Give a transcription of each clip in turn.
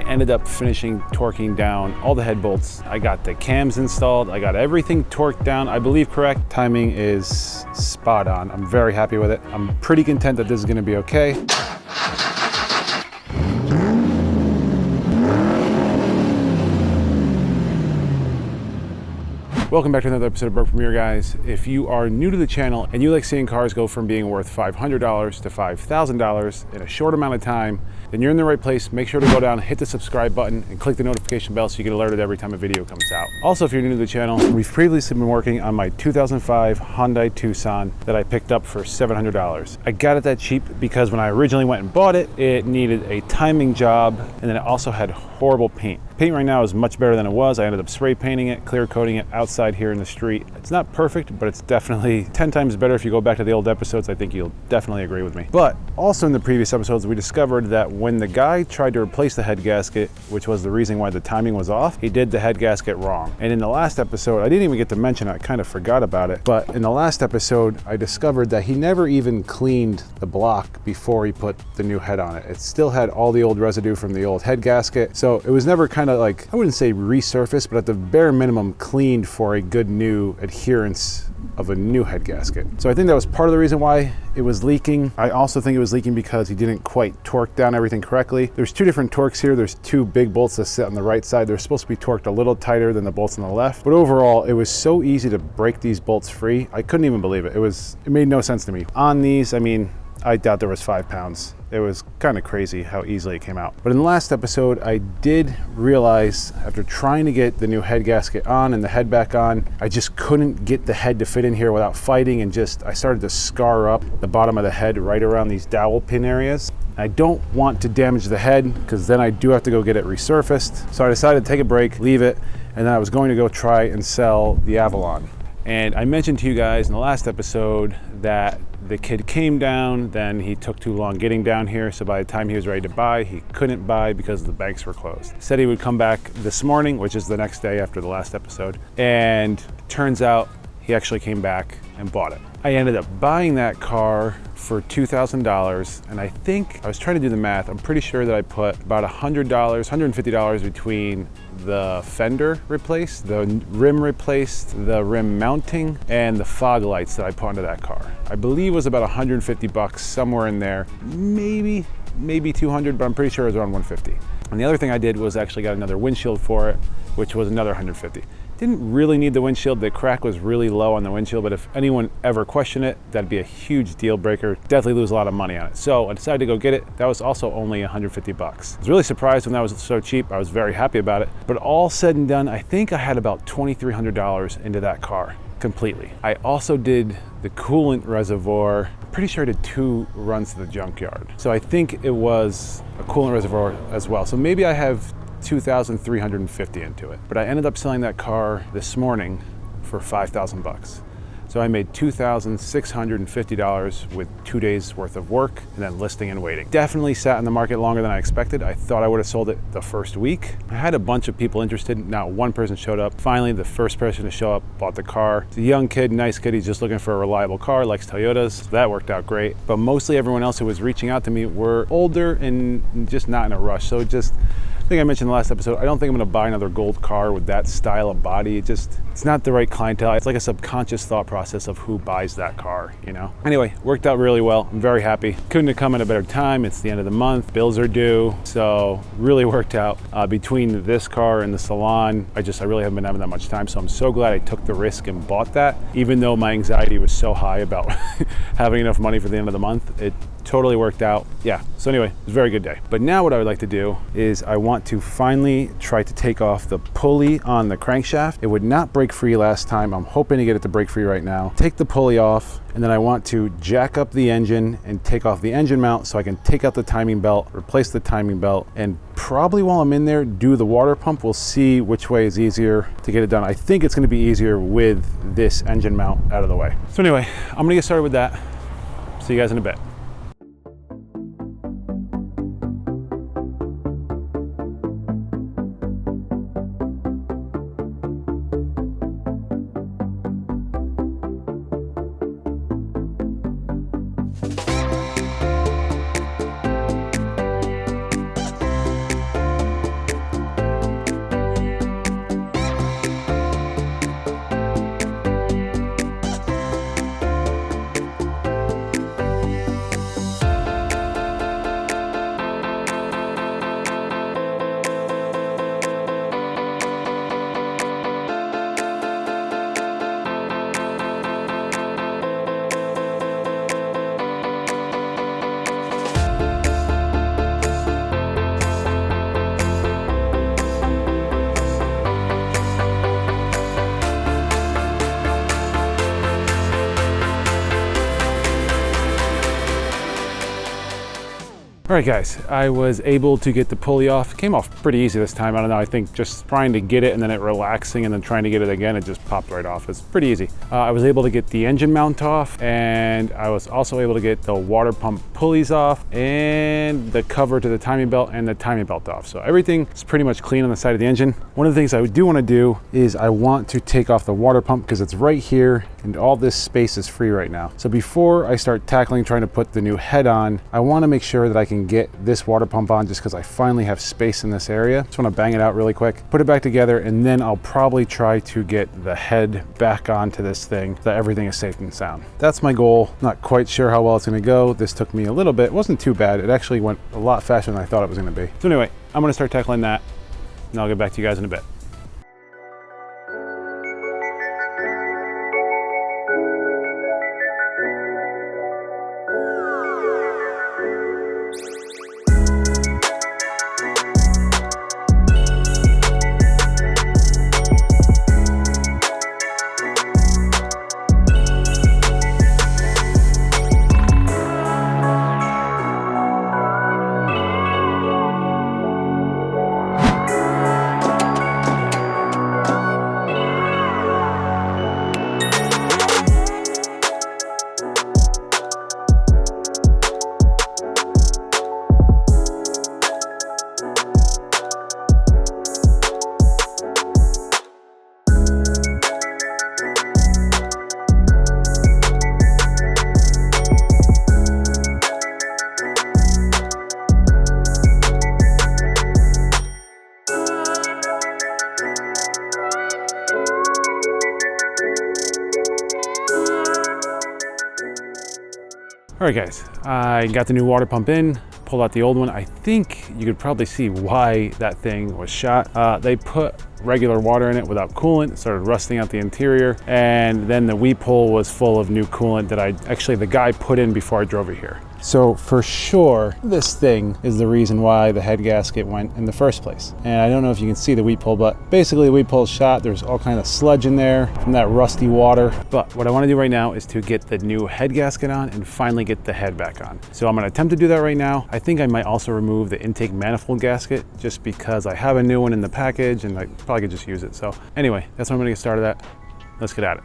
ended up finishing torquing down all the head bolts. I got the cams installed. I got everything torqued down, I believe correct. Timing is spot on. I'm very happy with it. I'm pretty content that this is gonna be okay. Welcome back to another episode of Broke Premier, guys. If you are new to the channel and you like seeing cars go from being worth $500 to $5,000 in a short amount of time, then you're in the right place. Make sure to go down, hit the subscribe button, and click the notification bell so you get alerted every time a video comes out. Also, if you're new to the channel, we've previously been working on my 2005 Hyundai Tucson that I picked up for $700. I got it that cheap because when I originally went and bought it, it needed a timing job, and then it also had horrible paint. Paint right now is much better than it was. I ended up spray painting it, clear coating it outside here in the street. It's not perfect, but it's definitely 10 times better. If you go back to the old episodes, I think you'll definitely agree with me. But also in the previous episodes, we discovered that when the guy tried to replace the head gasket, which was the reason why the timing was off, he did the head gasket wrong. And in the last episode, I didn't even get to mention it, I kind of forgot about it, but in the last episode, I discovered that he never even cleaned the block before he put the new head on it. It still had all the old residue from the old head gasket, so it was never kind of like, I wouldn't say resurfaced, but at the bare minimum cleaned for a good new adherence of a new head gasket. So I think that was part of the reason why it was leaking. I also think it was leaking because he didn't quite torque down everything correctly. There's two different torques here. There's two big bolts that sit on the right side. They're supposed to be torqued a little tighter than the bolts on the left. But overall, it was so easy to break these bolts free. I couldn't even believe it. It made no sense to me. On these, I mean, I doubt there was 5 pounds. It was kind of crazy how easily it came out. But in the last episode, I did realize after trying to get the new head gasket on and the head back on, I just couldn't get the head to fit in here without fighting, and I started to scar up the bottom of the head right around these dowel pin areas. I don't want to damage the head because then I do have to go get it resurfaced. So I decided to take a break, leave it, and then I was going to go try and sell the AVALON. And I mentioned to you guys in the last episode that the kid came down, then he took too long getting down here, so by the time he was ready to buy, he couldn't buy because the banks were closed. Said he would come back this morning, which is the next day after the last episode, and turns out he actually came back and bought it. I ended up buying that car for $2,000, and I think, I was trying to do the math, I'm pretty sure that I put about $100, $150 between the fender replaced, the rim replaced, the rim mounting, and the fog lights that I put onto that car. I believe it was about 150 bucks, somewhere in there, maybe 200, but I'm pretty sure it was around 150. And the other thing I did was actually got another windshield for it, which was another 150. Didn't really need the windshield. The crack was really low on the windshield, but if anyone ever questioned it, that'd be a huge deal breaker. Definitely lose a lot of money on it. So I decided to go get it. That was also only 150 bucks. I was really surprised when that was so cheap. I was very happy about it. But all said and done, I think I had about $2,300 into that car completely. I also did the coolant reservoir. I'm pretty sure I did 2 runs to the junkyard. So I think it was a coolant reservoir as well. So maybe I have $2,350 into it. But I ended up selling that car this morning for 5,000 bucks. So I made $2,650 with 2 days worth of work and then listing and waiting. Definitely sat in the market longer than I expected. I thought I would have sold it the first week. I had a bunch of people interested. Not one person showed up. Finally, the first person to show up bought the car. It's a young kid, nice kid. He's just looking for a reliable car, likes Toyotas. So that worked out great. But mostly everyone else who was reaching out to me were older and just not in a rush. So I think I mentioned in the last episode, I don't think I'm gonna buy another gold car with that style of body. It's not the right clientele. It's like a subconscious thought process of who buys that car, you know? Anyway, worked out really well. I'm very happy. Couldn't have come at a better time. It's the end of the month, bills are due. So really worked out. Between this car and the salon, I really haven't been having that much time. So I'm so glad I took the risk and bought that, even though my anxiety was so high about having enough money for the end of the month. It totally worked out. Yeah, so anyway, it was a very good day. But now what I would like to do is I want to finally try to take off the pulley on the crankshaft. It would not break free last time. I'm hoping to get it to break free right now. Take the pulley off, and then I want to jack up the engine and take off the engine mount so I can take out the timing belt, replace the timing belt, and probably while I'm in there, do the water pump. We'll see which way is easier to get it done. I think it's gonna be easier with this engine mount out of the way. So anyway, I'm gonna get started with that. See you guys in a bit. All right guys, I was able to get the pulley off. It came off pretty easy this time. I don't know, I think just trying to get it and then it relaxing and then trying to get it again, it just popped right off. It's pretty easy. I was able to get the engine mount off, and I was also able to get the water pump pulleys off and the cover to the timing belt and the timing belt off. So everything is pretty much clean on the side of the engine. One of the things I do want to do is I want to take off the water pump because it's right here and all this space is free right now. So before I start tackling trying to put the new head on, I want to make sure that I can get this water pump on just because I finally have space in this area. Just want to bang it out really quick, put it back together, and then I'll probably try to get the head back onto this thing so that everything is safe and sound. That's my goal. Not quite sure how well it's going to go. This took me a little bit. It wasn't too bad. It actually went a lot faster than I thought it was going to be. So anyway, I'm going to start tackling that and I'll get back to you guys in a bit. All right guys, I got the new water pump in, pulled out the old one. I think you could probably see why that thing was shot. They put regular water in it without coolant. It started rusting out the interior, and then the weep hole was full of new coolant that the guy put in before I drove it here. So for sure, this thing is the reason why the head gasket went in the first place. And I don't know if you can see the weep hole, but basically the weep hole's shot. There's all kind of sludge in there from that rusty water. But what I want to do right now is to get the new head gasket on and finally get the head back on. So I'm going to attempt to do that right now. I think I might also remove the intake manifold gasket just because I have a new one in the package and I probably could just use it. So anyway, that's what I'm going to get started at. Let's get at it.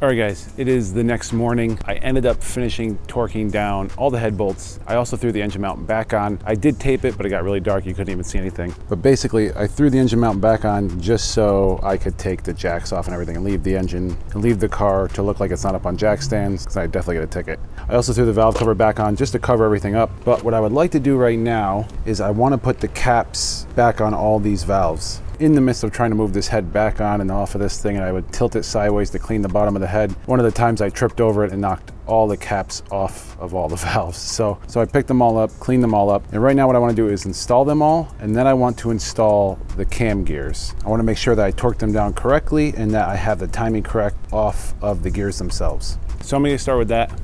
All right guys, it is the next morning. I ended up finishing torquing down all the head bolts. I also threw the engine mount back on. I did tape it, but it got really dark. You couldn't even see anything. But basically, I threw the engine mount back on just so I could take the jacks off and everything and leave the engine and leave the car to look like it's not up on jack stands, because I definitely get a ticket. I also threw the valve cover back on just to cover everything up. But what I would like to do right now is I want to put the caps back on all these valves. In the midst of trying to move this head back on and off of this thing, and I would tilt it sideways to clean the bottom of the head. One of the times I tripped over it and knocked all the caps off of all the valves. So I picked them all up, cleaned them all up, and right now what I want to do is install them all, and then I want to install the cam gears. I want to make sure that I torque them down correctly and that I have the timing correct off of the gears themselves. So I'm going to start with that.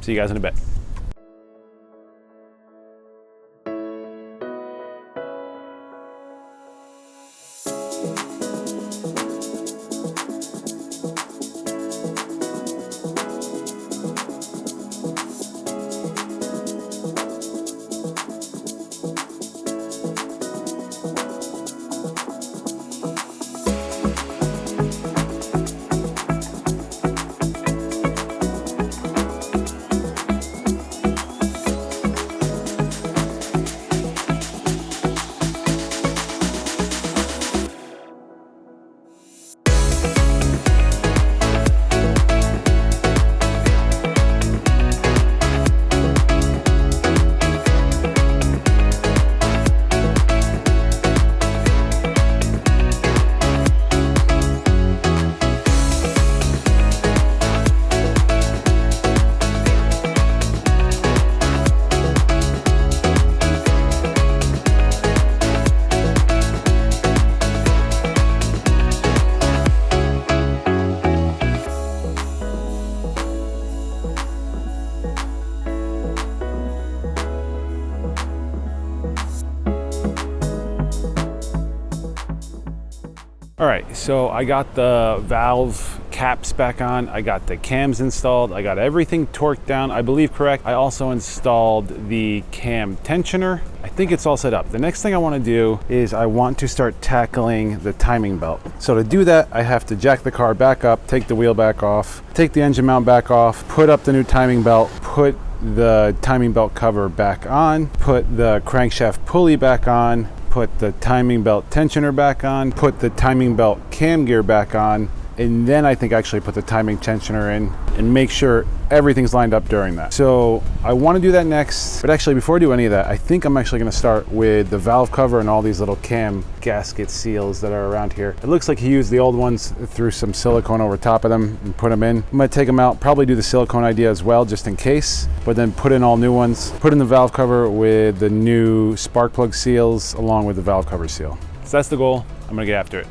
See you guys in a bit. All right, so I got the valve caps back on. I got the cams installed. I got everything torqued down, I believe correct. I also installed the cam tensioner. I think it's all set up. The next thing I want to do is I want to start tackling the timing belt. So to do that, I have to jack the car back up, take the wheel back off, take the engine mount back off, put up the new timing belt, put the timing belt cover back on, put the crankshaft pulley back on, put the timing belt tensioner back on, put the timing belt cam gear back on, and then I think actually put the timing tensioner in and make sure everything's lined up during that. So I want to do that next, but actually before I do any of that, I think I'm actually going to start with the valve cover and all these little cam gasket seals that are around here. It looks like he used the old ones, threw some silicone over top of them and put them in. I'm going to take them out, probably do the silicone idea as well just in case, but then put in all new ones, put in the valve cover with the new spark plug seals along with the valve cover seal. So that's the goal. I'm going to get after it.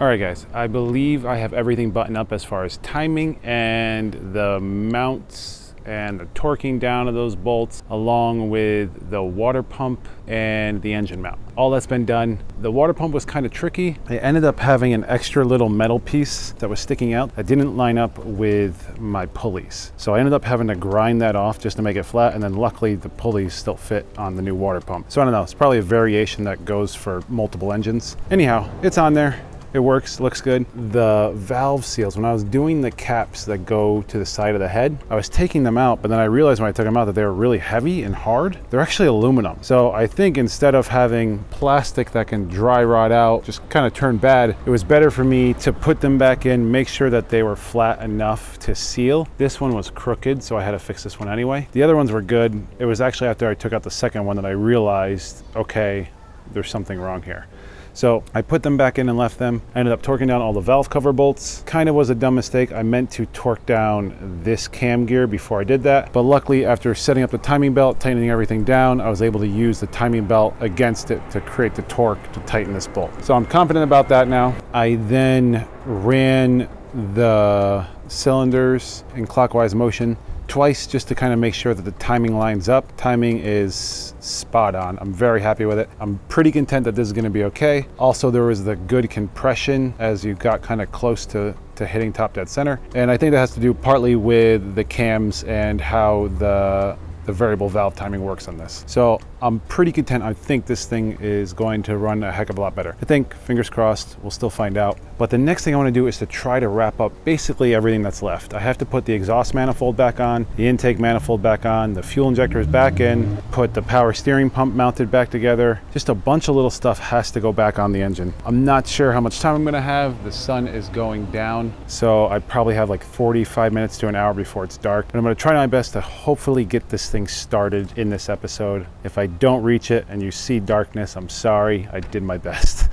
All right guys, I believe I have everything buttoned up as far as timing and the mounts and the torquing down of those bolts, along with the water pump and the engine mount. All that's been done. The water pump was kind of tricky. I ended up having an extra little metal piece that was sticking out that didn't line up with my pulleys. So I ended up having to grind that off just to make it flat, and then luckily the pulleys still fit on the new water pump. So I don't know, it's probably a variation that goes for multiple engines. Anyhow, it's on there. It works, looks good. The valve seals, when I was doing the caps that go to the side of the head, I was taking them out, but then I realized when I took them out that they were really heavy and hard. They're actually aluminum. So I think instead of having plastic that can dry rot out, just kind of turn bad, it was better for me to put them back in, make sure that they were flat enough to seal. This one was crooked, so I had to fix this one anyway. The other ones were good. It was actually after I took out the second one that I realized, okay, there's something wrong here. So I put them back in and left them. I ended up torquing down all the valve cover bolts. Kind of was a dumb mistake. I meant to torque down this cam gear before I did that. But luckily, after setting up the timing belt, tightening everything down, I was able to use the timing belt against it to create the torque to tighten this bolt. So I'm confident about that now. I then ran the cylinders in clockwise motion twice just to kind of make sure that the timing lines up. Timing is spot on. I'm very happy with it. I'm pretty content that this is going to be okay. Also, there was the good compression as you got kind of close to hitting top dead center. And I think that has to do partly with the cams and how the variable valve timing works on this. So I'm pretty content. I think this thing is going to run a heck of a lot better. I think, fingers crossed, we'll still find out. But the next thing I want to do is to try to wrap up basically everything that's left. I have to put the exhaust manifold back on, the intake manifold back on, the fuel injectors back in, put the power steering pump mounted back together. Just a bunch of little stuff has to go back on the engine. I'm not sure how much time I'm going to have. The sun is going down, so I probably have like 45 minutes to an hour before it's dark. And I'm going to try my best to hopefully get this thing started in this episode. If I don't reach it and you see darkness, I'm sorry. I did my best.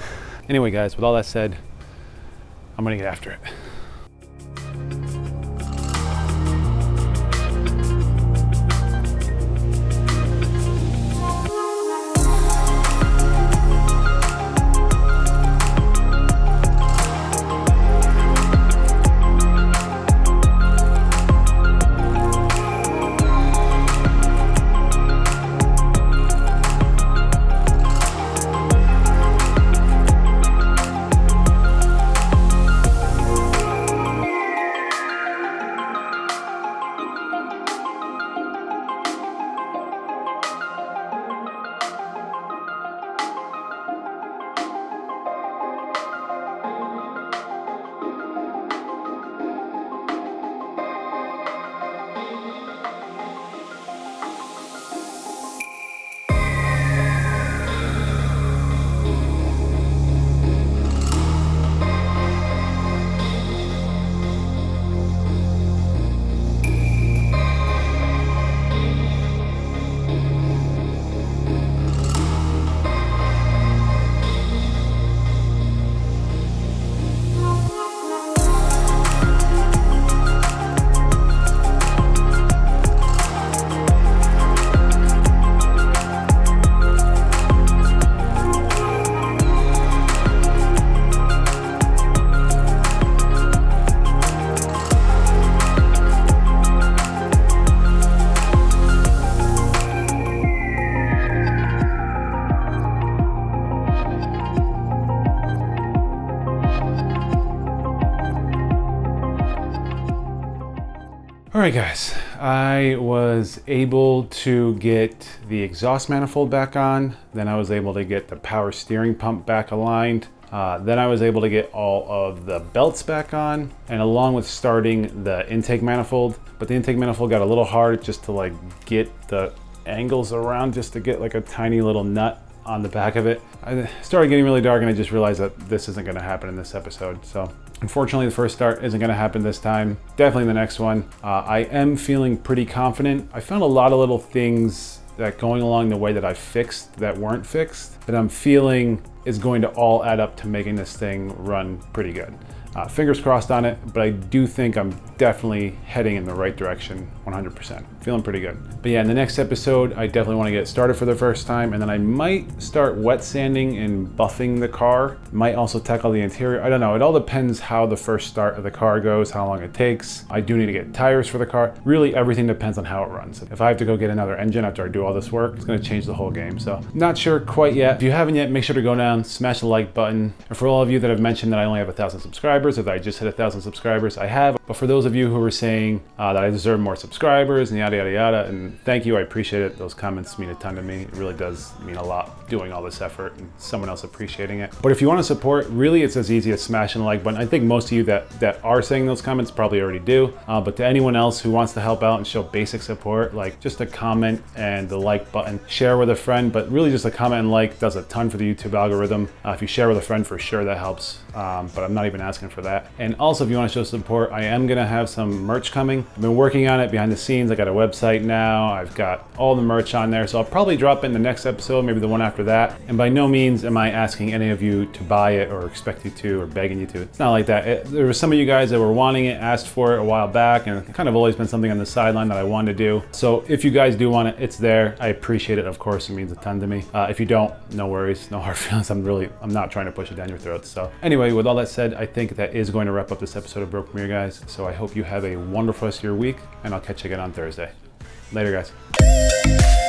Anyway, guys, with all that said, I'm gonna get after it. All right, guys, I was able to get the exhaust manifold back on. Then I was able to get the power steering pump back aligned. Then I was able to get all of the belts back on, and along with starting the intake manifold. But the intake manifold got a little hard just to like get the angles around, just to get like a tiny little nut on the back of it. I started getting really dark and I just realized that this isn't gonna happen in this episode. So unfortunately, the first start isn't gonna happen this time. Definitely the next one. I am feeling pretty confident. I found a lot of little things that going along the way that I fixed that weren't fixed that I'm feeling is going to all add up to making this thing run pretty good. Fingers crossed on it, but I do think I'm definitely heading in the right direction 100%. Feeling pretty good. But yeah, in the next episode, I definitely want to get started for the first time, and then I might start wet sanding and buffing the car. Might also tackle the interior. I don't know. It all depends how the first start of the car goes, how long it takes. I do need to get tires for the car. Really, everything depends on how it runs. If I have to go get another engine after I do all this work, it's going to change the whole game. So not sure quite yet. If you haven't yet, make sure to go down, smash the like button. And for all of you that have mentioned that I only have 1,000 subscribers, if I just hit 1,000 subscribers, I have. But for those of you who were saying that I deserve more subscribers and yada yada yada, and thank you, I appreciate it. Those comments mean a ton to me. It really does mean a lot doing all this effort and someone else appreciating it. But if you want to support, really it's as easy as smashing the like button. I think most of you that are saying those comments probably already do. But to anyone else who wants to help out and show basic support, like just a comment and the like button, share with a friend, but really just a comment and like does a ton for the YouTube algorithm. If you share with a friend, for sure that helps. But I'm not even asking for that. And also, if you want to show support, I am gonna have some merch coming. I've been working on it behind the scenes. I got a website now. I've got all the merch on there. So I'll probably drop it in the next episode, maybe the one after that. And by no means am I asking any of you to buy it or expect you to or begging you to. It's not like that. There were some of you guys that were wanting it, asked for it a while back, and it's kind of always been something on the sideline that I wanted to do. So if you guys do want it, it's there. I appreciate it. Of course, it means a ton to me. If you don't, no worries, no hard feelings. I'm not trying to push it down your throats. So anyway, with all that said, I think that is going to wrap up this episode of Broke Mirror, guys. So I hope you have a wonderful rest of your week, and I'll catch you again on Thursday. Later, guys.